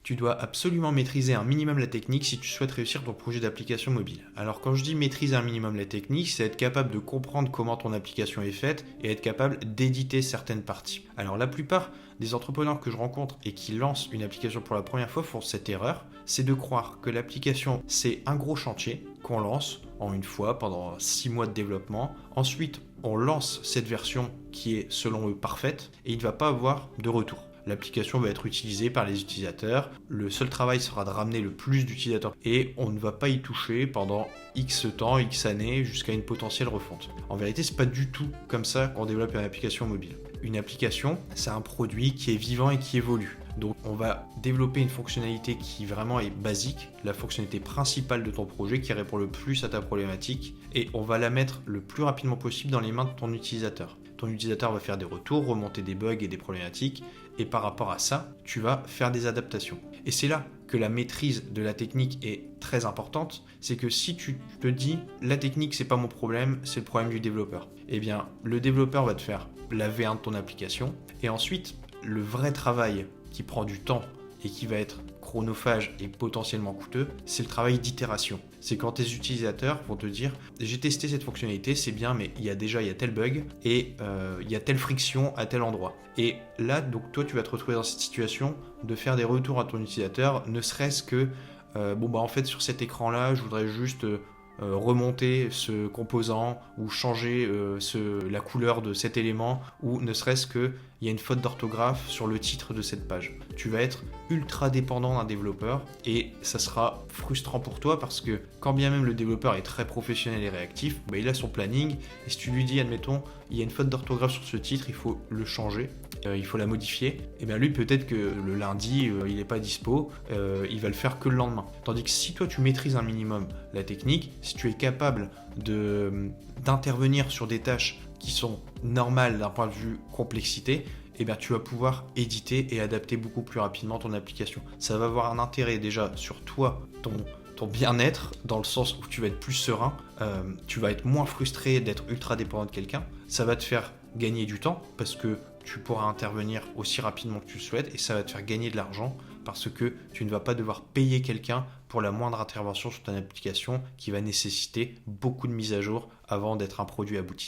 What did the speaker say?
Tu dois absolument maîtriser un minimum la technique si tu souhaites réussir ton projet d'application mobile. Alors quand je dis maîtriser un minimum la technique, c'est être capable de comprendre comment ton application est faite et être capable d'éditer certaines parties. Alors la plupart des entrepreneurs que je rencontre et qui lancent une application pour la première fois font cette erreur, c'est de croire que l'application c'est un gros chantier qu'on lance en une fois pendant 6 mois de développement. Ensuite, on lance cette version qui est selon eux parfaite et il ne va pas avoir de retour. L'application va être utilisée par les utilisateurs. Le seul travail sera de ramener le plus d'utilisateurs et on ne va pas y toucher pendant X temps, X années jusqu'à une potentielle refonte. En vérité, c'est pas du tout comme ça qu'on développe une application mobile. Une application, c'est un produit qui est vivant et qui évolue. Donc on va développer une fonctionnalité qui vraiment est basique, la fonctionnalité principale de ton projet qui répond le plus à ta problématique et on va la mettre le plus rapidement possible dans les mains de ton utilisateur. Ton utilisateur va faire des retours, remonter des bugs et des problématiques et par rapport à ça, tu vas faire des adaptations. Et c'est là que la maîtrise de la technique est très importante, c'est que si tu te dis la technique c'est pas mon problème, c'est le problème du développeur. Eh bien, le développeur va te faire la V1 de ton application et ensuite le vrai travail qui prend du temps et qui va être chronophage et potentiellement coûteux, c'est le travail d'itération. C'est quand tes utilisateurs vont te dire j'ai testé cette fonctionnalité, c'est bien, mais il y a tel bug et il y a telle friction à tel endroit. Et là, donc toi, tu vas te retrouver dans cette situation de faire des retours à ton utilisateur, ne serait-ce que en fait sur cet écran-là, je voudrais juste remonter ce composant ou changer la couleur de cet élément ou ne serait-ce qu'il y a une faute d'orthographe sur le titre de cette page. Tu vas être ultra dépendant d'un développeur et ça sera frustrant pour toi parce que quand bien même le développeur est très professionnel et réactif, il a son planning et si tu lui dis admettons il y a une faute d'orthographe sur ce titre, il faut le changer, il faut la modifier, et bien lui peut-être que le lundi il n'est pas dispo, il va le faire que le lendemain. Tandis que si toi tu maîtrises un minimum la technique, si tu es capable d'intervenir sur des tâches qui sont normales d'un point de vue complexité, eh bien, tu vas pouvoir éditer et adapter beaucoup plus rapidement ton application. Ça va avoir un intérêt déjà sur toi, ton bien-être, dans le sens où tu vas être plus serein, tu vas être moins frustré d'être ultra dépendant de quelqu'un, ça va te faire gagner du temps parce que tu pourras intervenir aussi rapidement que tu le souhaites et ça va te faire gagner de l'argent parce que tu ne vas pas devoir payer quelqu'un pour la moindre intervention sur ton application qui va nécessiter beaucoup de mises à jour avant d'être un produit abouti.